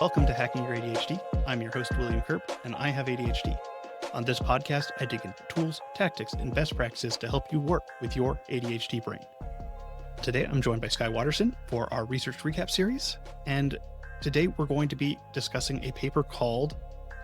Welcome to Hacking Your ADHD. I'm your host, William Kerp, and I have ADHD. On this podcast, I dig into tools, tactics, and best practices to help you work with your ADHD brain. Today, I'm joined by Skye Waterson for our research recap series, and today we're going to be discussing a paper called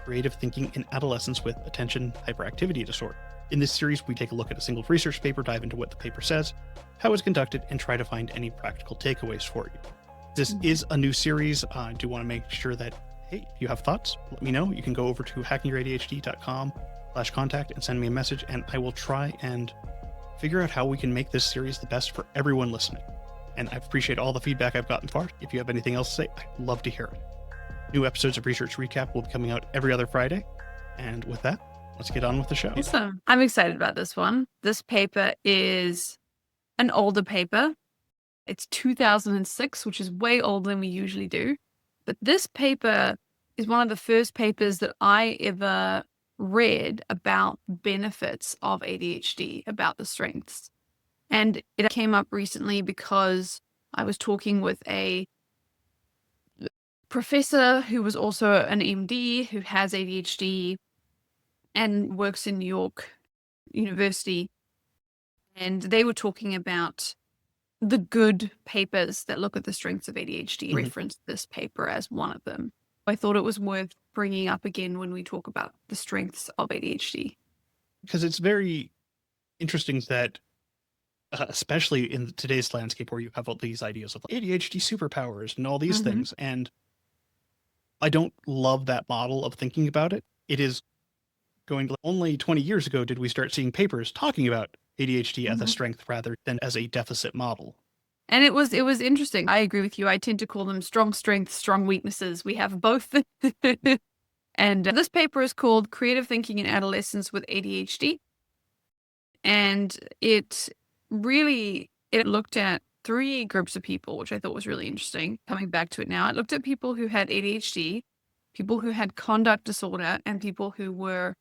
Creative Thinking in Adolescence with Attention Hyperactivity Disorder. In this series, we take a look at a single research paper, dive into what the paper says, how it's conducted, and try to find any practical takeaways for you. This is a new series. I do want to make sure that, hey, if you have thoughts, let me know. You can go over to hackingYourADHD.com/contact and send me a message, and I will try and figure out how we can make this series the best for everyone listening. And I appreciate all the feedback I've gotten far. If you have anything else to say, I'd love to hear it. New episodes of Research Recap will be coming out every other Friday. And with that, let's get on with the show. Awesome. I'm excited about this one. This paper is an older paper. It's 2006, which is way older than we usually do. But this paper is one of the first papers that I ever read about benefits of ADHD, about the strengths. And it came up recently because I was talking with a professor who was also an MD who has ADHD and works in New York University. And they were talking about the good papers that look at the strengths of ADHD, referenced this paper as one of them. I thought it was worth bringing up again when we talk about the strengths of ADHD. Because it's very interesting that, especially in today's landscape where you have all these ideas of ADHD superpowers and all these things, and I don't love that model of thinking about it. It is going, only 20 years ago did we start seeing papers talking about ADHD as a strength rather than as a deficit model. And it was interesting. I agree with you. I tend to call them strong strengths, strong weaknesses. We have both. And this paper is called Creative Thinking in Adolescence with ADHD. And it looked at three groups of people, which I thought was really interesting. Coming back to it now, it looked at people who had ADHD, people who had conduct disorder, and people who were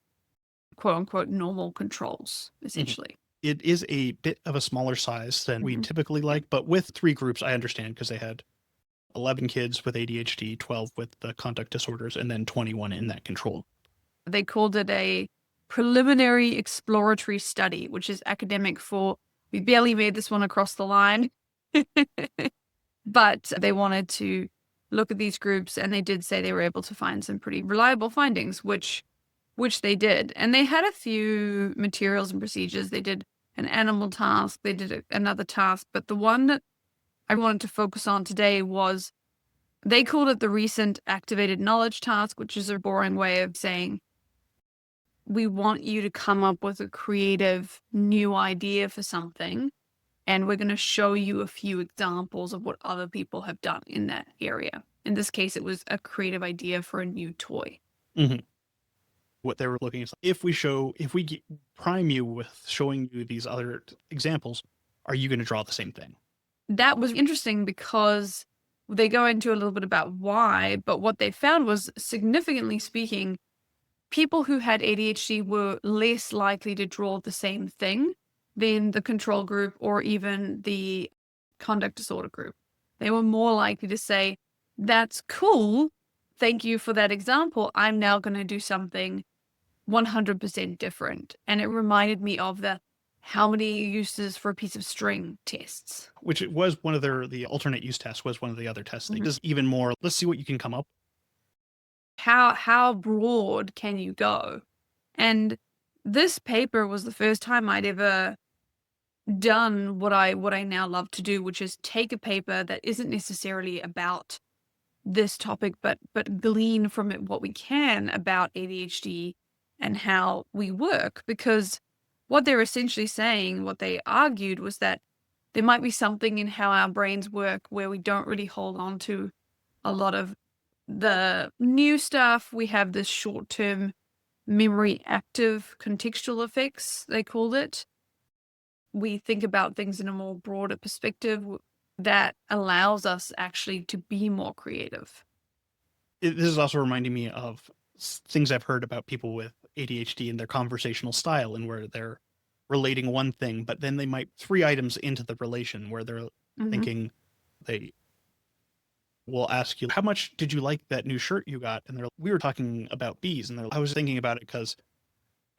quote unquote normal controls, essentially. It is a bit of a smaller size than we typically like, but with three groups, I understand, because they had 11 kids with ADHD, 12 with the conduct disorders, and then 21 in that control. They called it a preliminary exploratory study, which is academic for, we barely made this one across the line, but they wanted to look at these groups, and they did say they were able to find some pretty reliable findings, which they did. And they had a few materials and procedures. They did an animal task. They did another task. But the one that I wanted to focus on today was, they called it the recent activated knowledge task, which is a boring way of saying, we want you to come up with a creative new idea for something. And we're going to show you a few examples of what other people have done in that area. In this case, it was a creative idea for a new toy. What they were looking at, if we prime you with showing you these other examples, are you going to draw the same thing? That was interesting because they go into a little bit about why, but what they found was, significantly speaking, people who had ADHD were less likely to draw the same thing than the control group or even the conduct disorder group. They were more likely to say, that's cool, thank you for that example, I'm now going to do something 100% different. And it reminded me of the how many uses for a piece of string tests. Which it was one of the alternate use tests was one of the other tests. They just even more, let's see what you can come up. How broad can you go? And this paper was the first time I'd ever done what I now love to do, which is take a paper that isn't necessarily about this topic, but glean from it what we can about ADHD and how we work. Because what they're essentially saying, what they argued, was that there might be something in how our brains work where we don't really hold on to a lot of the new stuff. We have this short-term memory active contextual effects, they called it. We think about things in a more broader perspective that allows us actually to be more creative. This is also reminding me of things I've heard about people with ADHD and their conversational style, and where they're relating one thing, but then they might 3 items into the relation where they're thinking they will ask you, how much did you like that new shirt you got? And we were talking about bees. And I was thinking about it because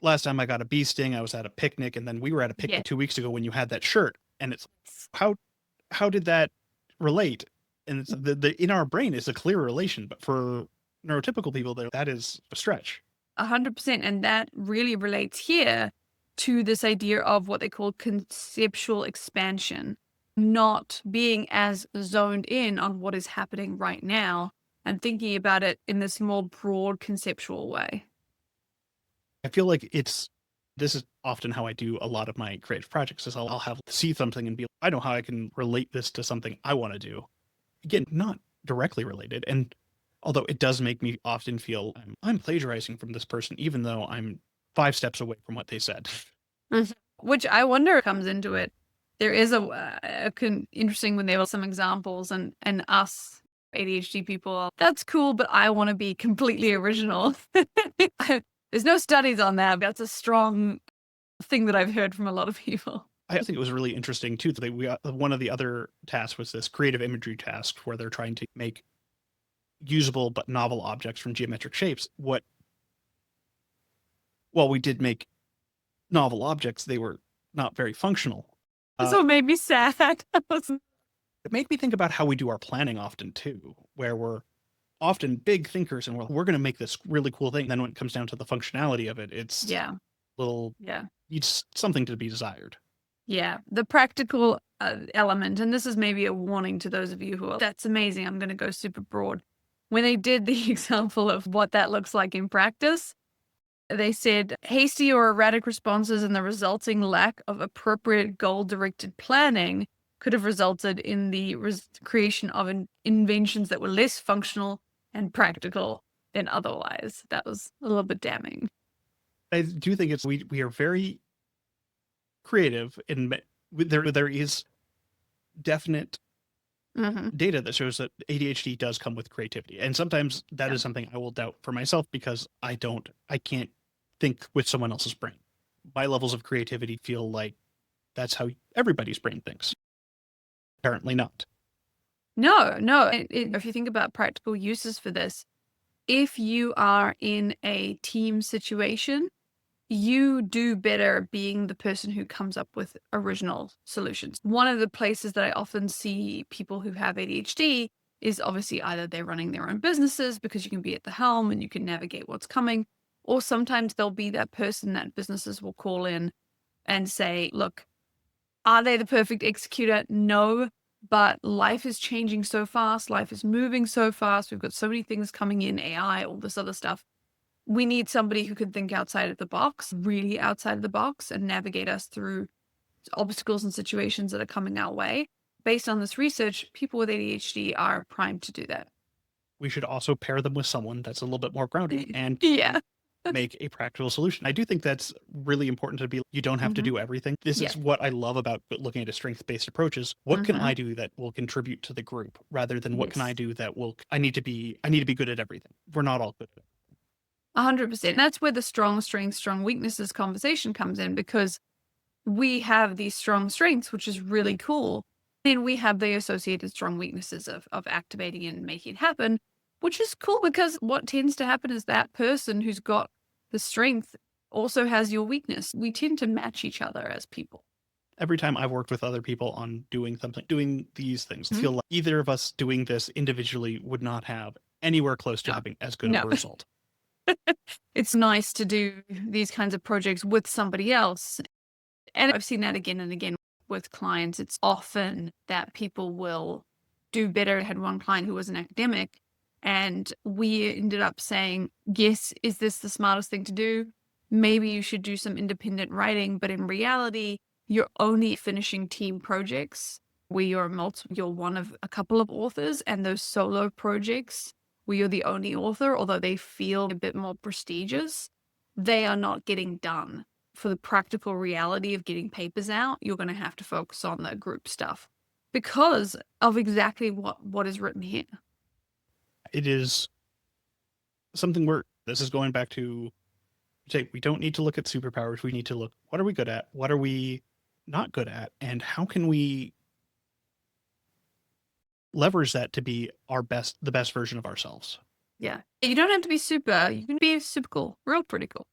last time I got a bee sting, I was at a picnic, and then we were at a Yeah. picnic 2 weeks ago when you had that shirt. And it's how did that relate? And it's in our brain is a clear relation, but for neurotypical people, that is a stretch. 100%. And that really relates here to this idea of what they call conceptual expansion, not being as zoned in on what is happening right now and thinking about it in this more broad conceptual way. I feel like this is often how I do a lot of my creative projects is I'll have see something and be like, I know how I can relate this to something I want to do. Again, not directly related. And although it does make me often feel I'm plagiarizing from this person, even though I'm 5 steps away from what they said. Mhm. Which I wonder comes into it. There is interesting when there were some examples and us ADHD people, that's cool, but I want to be completely original. There's no studies on that, but that's a strong thing that I've heard from a lot of people. I think it was really interesting too. One of the other tasks was this creative imagery task where they're trying to make usable but novel objects from geometric shapes. While we did make novel objects, they were not very functional. So it made me sad. It made me think about how we do our planning often too, where we're often big thinkers and we're going to make this really cool thing. Then when it comes down to the functionality of it, it's Yeah. little, Yeah. it's something to be desired. Yeah. The practical element, and this is maybe a warning to those of you who are, that's amazing. I'm going to go super broad. When they did the example of what that looks like in practice, they said hasty or erratic responses and the resulting lack of appropriate goal-directed planning could have resulted in the creation of inventions that were less functional and practical than otherwise. That was a little bit damning. I do think we are very creative and there is definite data that shows that ADHD does come with creativity. And sometimes that is something I will doubt for myself because I can't think with someone else's brain. My levels of creativity feel like that's how everybody's brain thinks. Apparently not. No. If you think about practical uses for this, if you are in a team situation, you do better being the person who comes up with original solutions. One of the places that I often see people who have ADHD is obviously either they're running their own businesses because you can be at the helm and you can navigate what's coming, or sometimes there'll be that person that businesses will call in and say, look, are they the perfect executor? No, but life is changing so fast. Life is moving so fast. We've got so many things coming in, AI, all this other stuff. We need somebody who can think outside of the box, really outside of the box, and navigate us through obstacles and situations that are coming our way. Based on this research, people with ADHD are primed to do that. We should also pair them with someone that's a little bit more grounded and Yeah. make a practical solution. I do think that's really important you don't have to do everything. This is what I love about looking at a strength-based approach is what can I do that will contribute to the group rather than what can I do that I need to be good at everything. We're not all good at it. 100%. That's where the strong strengths, strong weaknesses conversation comes in because we have these strong strengths, which is really cool. Then we have the associated strong weaknesses of activating and making it happen, which is cool because what tends to happen is that person who's got the strength also has your weakness. We tend to match each other as people. Every time I've worked with other people on doing these things, I feel like either of us doing this individually would not have anywhere close to having as good of a result. It's nice to do these kinds of projects with somebody else. And I've seen that again and again with clients. It's often that people will do better. I had one client who was an academic and we ended up saying, yes, is this the smartest thing to do? Maybe you should do some independent writing, but in reality, you're only finishing team projects where you're one of a couple of authors, and those solo projects where you're the only author, although they feel a bit more prestigious, they are not getting done. For the practical reality of getting papers out, you're going to have to focus on the group stuff because of exactly what is written here. It is something this is going back to we don't need to look at superpowers. We need to look, what are we good at? What are we not good at? And how can we leverage that to be the best version of ourselves. Yeah. You don't have to be super. You can be super cool. Real pretty cool.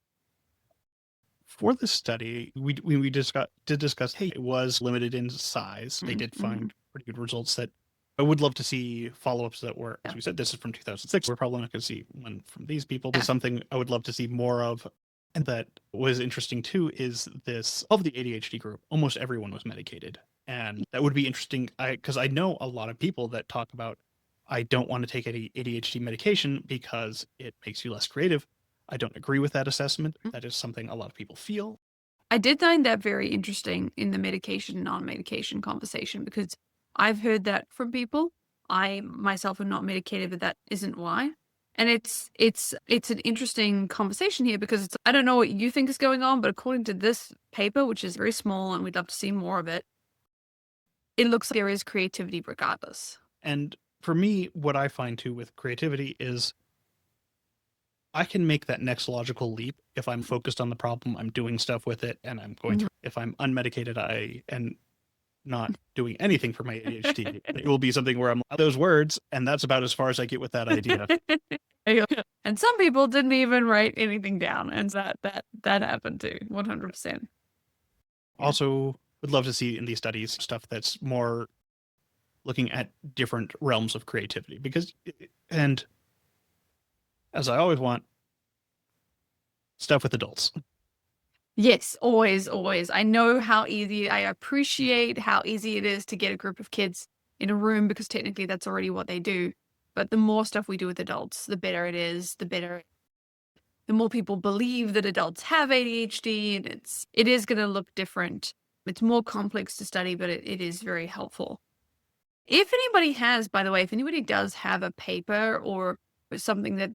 For this study, we did discuss, hey, it was limited in size. They did find pretty good results that I would love to see follow-ups that were, as we said, this is from 2006. We're probably not going to see one from these people. But something I would love to see more of. And that was interesting too is this, of the ADHD group, almost everyone was medicated. And that would be interesting because I know a lot of people that talk about, I don't want to take any ADHD medication because it makes you less creative. I don't agree with that assessment. That is something a lot of people feel. I did find that very interesting in the medication, non-medication conversation, because I've heard that from people. I myself am not medicated, but that isn't why. And it's an interesting conversation here because I don't know what you think is going on, but according to this paper, which is very small and we'd love to see more of it, it looks like there is creativity regardless. And for me, what I find too with creativity is I can make that next logical leap if I'm focused on the problem, I'm doing stuff with it, and I'm going through. If I'm unmedicated, I am not doing anything for my ADHD. It will be something where I'm those words, and that's about as far as I get with that idea. And some people didn't even write anything down, and that happened too, 100%. Also, would love to see in these studies stuff that's more looking at different realms of creativity, because, and as I always want, stuff with adults. Yes, always, always. I appreciate how easy it is to get a group of kids in a room because technically that's already what they do. But the more stuff we do with adults, the better it is, the more people believe that adults have ADHD, and it is going to look different. It's more complex to study, but it is very helpful. If anybody does have a paper or something that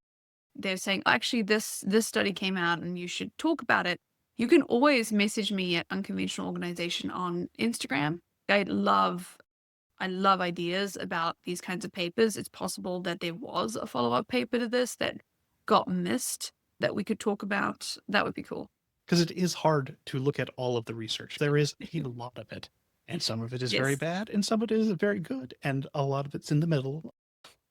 they're saying, actually, this study came out and you should talk about it, you can always message me at Unconventional Organization on Instagram. I love ideas about these kinds of papers. It's possible that there was a follow-up paper to this that got missed that we could talk about. That would be cool. Because it is hard to look at all of the research. There is a lot of it. And some of it is very bad, and some of it is very good, and a lot of it's in the middle.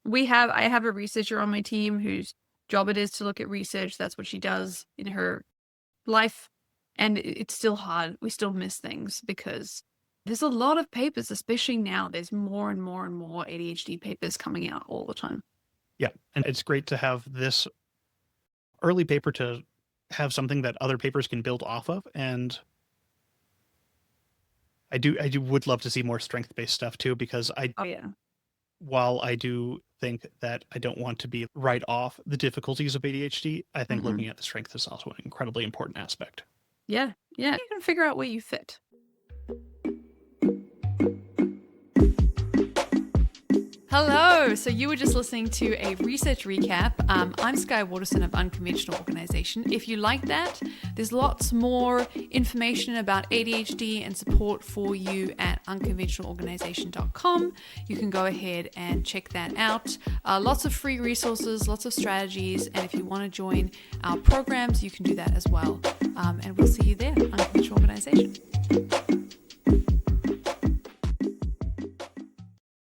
I have a researcher on my team whose job it is to look at research. That's what she does in her life. And it's still hard. We still miss things because there's a lot of papers, especially now. There's more and more and more ADHD papers coming out all the time. Yeah, and it's great to have this early paper to have something that other papers can build off of. And I would love to see more strength-based stuff too, because while I do think that I don't want to be right off the difficulties of ADHD, I think looking at the strength is also an incredibly important aspect. Yeah. You can figure out where you fit. Hello! So you were just listening to a research recap. I'm Skye Waterson of Unconventional Organization. If you like that, there's lots more information about ADHD and support for you at unconventionalorganization.com. You can go ahead and check that out. Lots of free resources, lots of strategies, and if you want to join our programs, you can do that as well. And we'll see you there, Unconventional Organization.